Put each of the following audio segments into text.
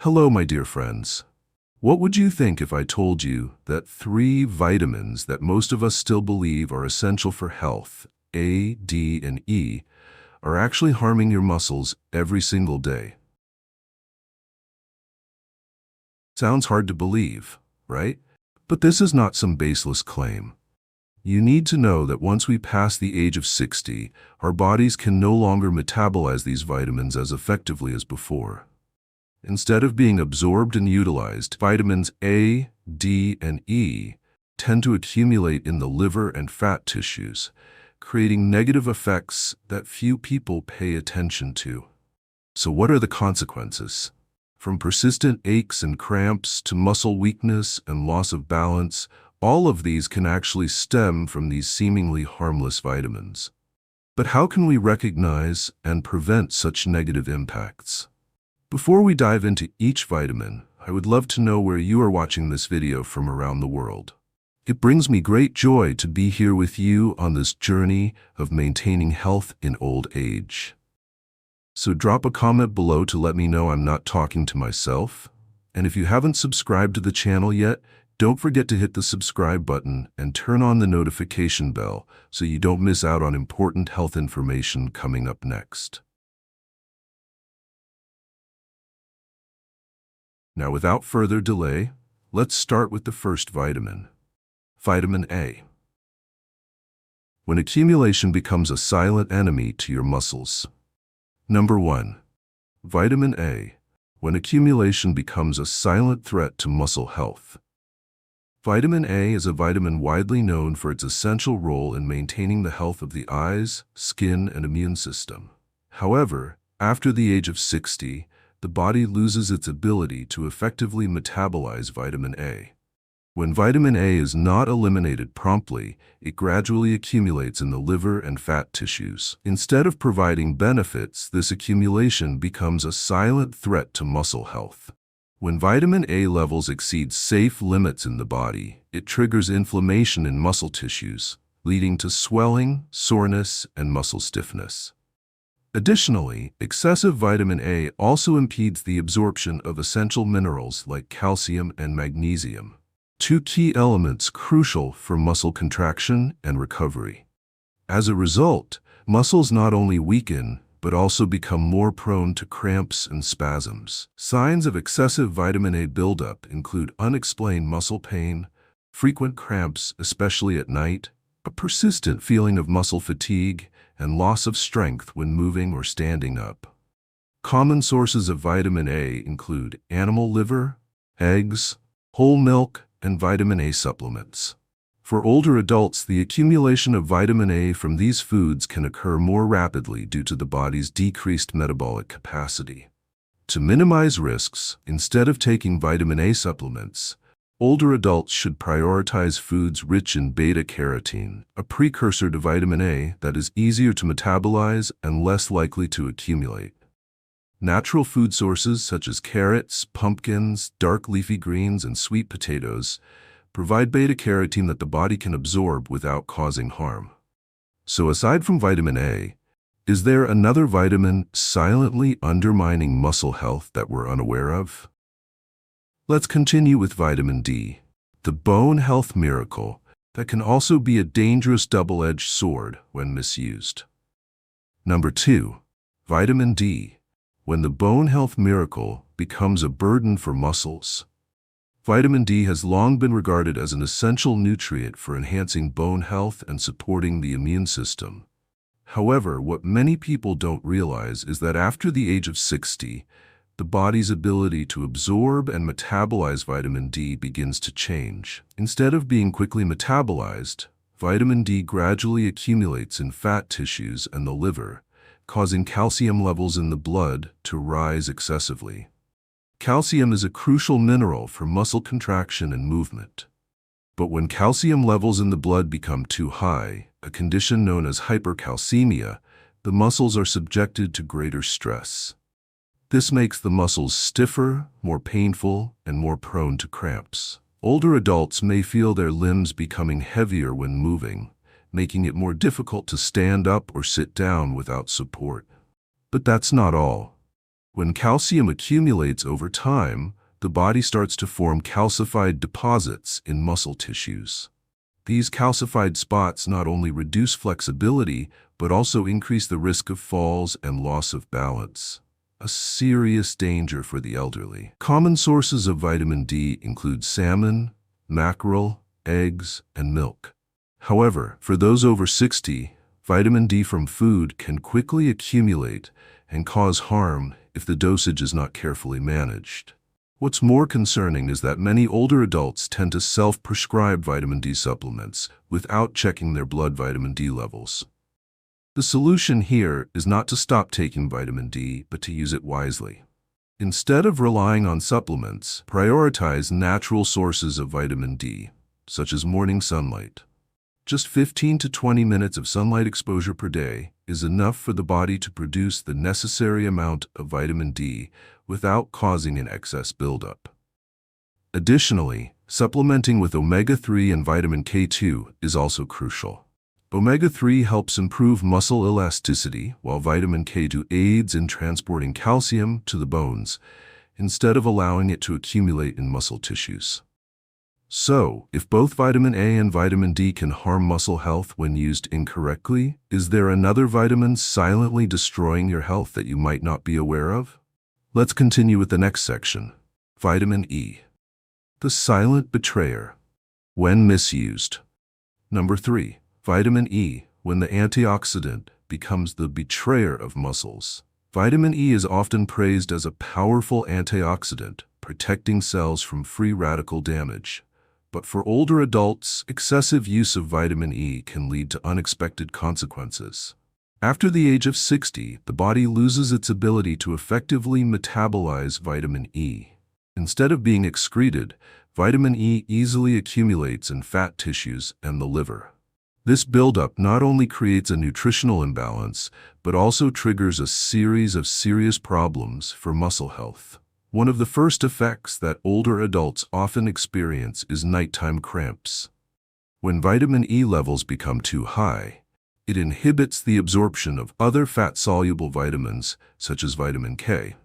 Hello, my dear friends. What would you think if I told you that 3 vitamins that most of us still believe are essential for health, A, D, and E, are actually harming your muscles every single day? Sounds hard to believe, right? But this is not some baseless claim. You need to know that once we pass the age of 60, our bodies can no longer metabolize these vitamins as effectively as before. Instead of being absorbed and utilized, vitamins A, D, and E tend to accumulate in the liver and fat tissues, creating negative effects that few people pay attention to. So what are the consequences? From persistent aches and cramps to muscle weakness and loss of balance, all of these can actually stem from these seemingly harmless vitamins. But how can we recognize and prevent such negative impacts? Before we dive into each vitamin, I would love to know where you are watching this video from around the world. It brings me great joy to be here with you on this journey of maintaining health in old age. So drop a comment below to let me know I'm not talking to myself. And if you haven't subscribed to the channel yet, don't forget to hit the subscribe button and turn on the notification bell so you don't miss out on important health information coming up next. Now, without further delay, let's start with the first vitamin, vitamin A. When accumulation becomes a silent enemy to your muscles. Number 1. Vitamin A. When accumulation becomes a silent threat to muscle health. Vitamin A is a vitamin widely known for its essential role in maintaining the health of the eyes, skin, and immune system. However, after the age of 60, the body loses its ability to effectively metabolize vitamin A. When vitamin A is not eliminated promptly, it gradually accumulates in the liver and fat tissues. Instead of providing benefits, this accumulation becomes a silent threat to muscle health. When vitamin A levels exceed safe limits in the body, it triggers inflammation in muscle tissues, leading to swelling, soreness, and muscle stiffness. Additionally, excessive vitamin A also impedes the absorption of essential minerals like calcium and magnesium, 2 key elements crucial for muscle contraction and recovery. As a result, muscles not only weaken, but also become more prone to cramps and spasms. Signs of excessive vitamin A buildup include unexplained muscle pain, frequent cramps, especially at night, a persistent feeling of muscle fatigue, and loss of strength when moving or standing up. Common sources of vitamin A include animal liver, eggs, whole milk, and vitamin A supplements. For older adults, the accumulation of vitamin A from these foods can occur more rapidly due to the body's decreased metabolic capacity. To minimize risks, instead of taking vitamin A supplements, older adults should prioritize foods rich in beta-carotene, a precursor to vitamin A that is easier to metabolize and less likely to accumulate. Natural food sources such as carrots, pumpkins, dark leafy greens, and sweet potatoes provide beta-carotene that the body can absorb without causing harm. So aside from vitamin A, is there another vitamin silently undermining muscle health that we're unaware of? Let's continue with vitamin D, the bone health miracle that can also be a dangerous double-edged sword when misused. Number 2. Vitamin D, when the bone health miracle becomes a burden for muscles. Vitamin D has long been regarded as an essential nutrient for enhancing bone health and supporting the immune system. However, what many people don't realize is that after the age of 60, the body's ability to absorb and metabolize vitamin D begins to change. Instead of being quickly metabolized, vitamin D gradually accumulates in fat tissues and the liver, causing calcium levels in the blood to rise excessively. Calcium is a crucial mineral for muscle contraction and movement. But when calcium levels in the blood become too high, a condition known as hypercalcemia, the muscles are subjected to greater stress. This makes the muscles stiffer, more painful, and more prone to cramps. Older adults may feel their limbs becoming heavier when moving, making it more difficult to stand up or sit down without support. But that's not all. When calcium accumulates over time, the body starts to form calcified deposits in muscle tissues. These calcified spots not only reduce flexibility, but also increase the risk of falls and loss of balance, a serious danger for the elderly. Common sources of vitamin D include salmon, mackerel, eggs, and milk. However, for those over 60, vitamin D from food can quickly accumulate and cause harm if the dosage is not carefully managed. What's more concerning is that many older adults tend to self-prescribe vitamin D supplements without checking their blood vitamin D levels. The solution here is not to stop taking vitamin D, but to use it wisely. Instead of relying on supplements, prioritize natural sources of vitamin D, such as morning sunlight. Just 15 to 20 minutes of sunlight exposure per day is enough for the body to produce the necessary amount of vitamin D without causing an excess buildup. Additionally, supplementing with omega-3 and vitamin K2 is also crucial. Omega-3 helps improve muscle elasticity, while vitamin K2 aids in transporting calcium to the bones, instead of allowing it to accumulate in muscle tissues. So, if both vitamin A and vitamin D can harm muscle health when used incorrectly, is there another vitamin silently destroying your health that you might not be aware of? Let's continue with the next section. Vitamin E. The silent betrayer. When misused. Number 3. Vitamin E. When the antioxidant becomes the betrayer of muscles. Vitamin E is often praised as a powerful antioxidant, protecting cells from free radical damage. But for older adults, excessive use of vitamin E can lead to unexpected consequences. After the age of 60, the body loses its ability to effectively metabolize vitamin E. Instead of being excreted, vitamin E easily accumulates in fat tissues and the liver. This buildup not only creates a nutritional imbalance, but also triggers a series of serious problems for muscle health. One of the first effects that older adults often experience is nighttime cramps. When vitamin E levels become too high, it inhibits the absorption of other fat-soluble vitamins, such as vitamin K.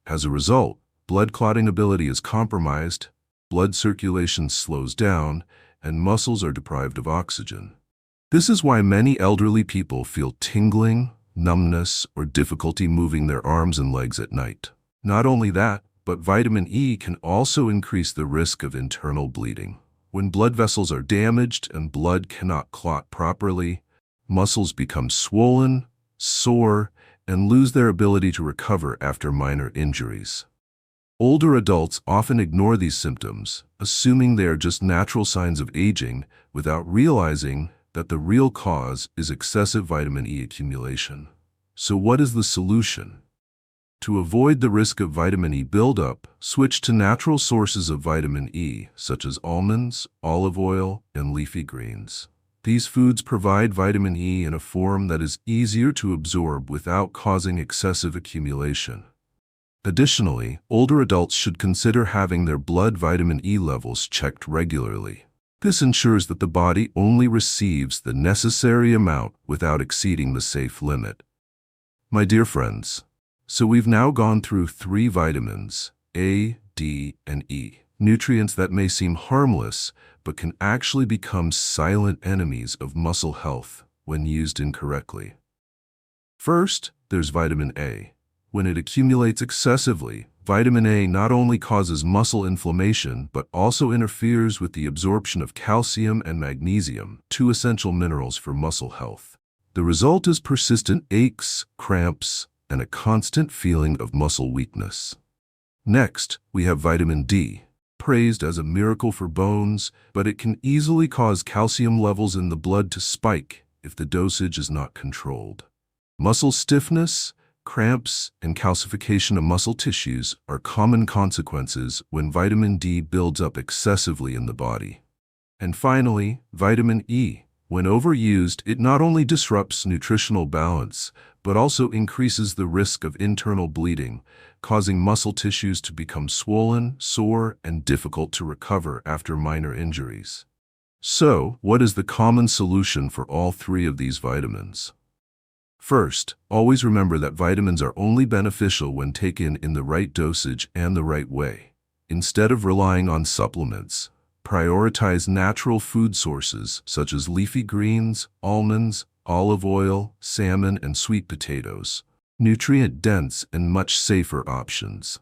As a result, blood clotting ability is compromised, blood circulation slows down, and muscles are deprived of oxygen. This is why many elderly people feel tingling, numbness, or difficulty moving their arms and legs at night. Not only that, but vitamin E can also increase the risk of internal bleeding. When blood vessels are damaged and blood cannot clot properly, muscles become swollen, sore, and lose their ability to recover after minor injuries. Older adults often ignore these symptoms, assuming they are just natural signs of aging, without realizing that the real cause is excessive vitamin E accumulation. So what is the solution? To avoid the risk of vitamin E buildup, switch to natural sources of vitamin E, such as almonds, olive oil, and leafy greens. These foods provide vitamin E in a form that is easier to absorb without causing excessive accumulation. Additionally, older adults should consider having their blood vitamin E levels checked regularly. This ensures that the body only receives the necessary amount without exceeding the safe limit. My dear friends, so we've now gone through 3 vitamins, A, D, and E, nutrients that may seem harmless, but can actually become silent enemies of muscle health when used incorrectly. First, there's vitamin A. When it accumulates excessively, vitamin A not only causes muscle inflammation, but also interferes with the absorption of calcium and magnesium, 2 essential minerals for muscle health. The result is persistent aches, cramps, and a constant feeling of muscle weakness. Next, we have vitamin D. Praised as a miracle for bones, but it can easily cause calcium levels in the blood to spike if the dosage is not controlled. Muscle stiffness, cramps, and calcification of muscle tissues are common consequences when vitamin D builds up excessively in the body. And finally, vitamin E. When overused, it not only disrupts nutritional balance, but also increases the risk of internal bleeding, causing muscle tissues to become swollen, sore, and difficult to recover after minor injuries. So, what is the common solution for all 3 of these vitamins? First, always remember that vitamins are only beneficial when taken in the right dosage and the right way. Instead of relying on supplements, prioritize natural food sources such as leafy greens, almonds, olive oil, salmon, and sweet potatoes. Nutrient-dense and much safer options.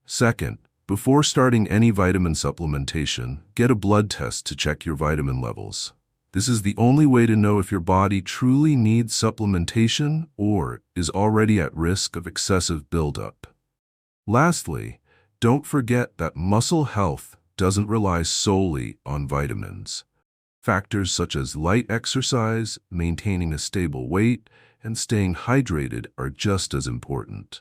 Second, before starting any vitamin supplementation, get a blood test to check your vitamin levels. This is the only way to know if your body truly needs supplementation or is already at risk of excessive buildup. Lastly, don't forget that muscle health doesn't rely solely on vitamins. Factors such as light exercise, maintaining a stable weight, and staying hydrated are just as important.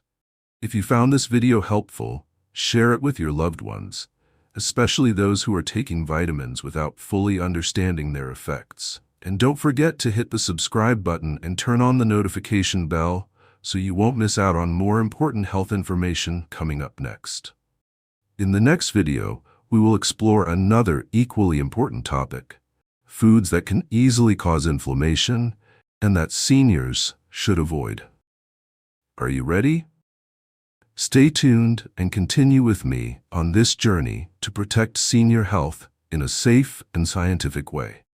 If you found this video helpful, share it with your loved ones, especially those who are taking vitamins without fully understanding their effects. And don't forget to hit the subscribe button and turn on the notification bell so you won't miss out on more important health information coming up next. In the next video, we will explore another equally important topic: foods that can easily cause inflammation and that seniors should avoid. Are you ready? Stay tuned and continue with me on this journey to protect senior health in a safe and scientific way.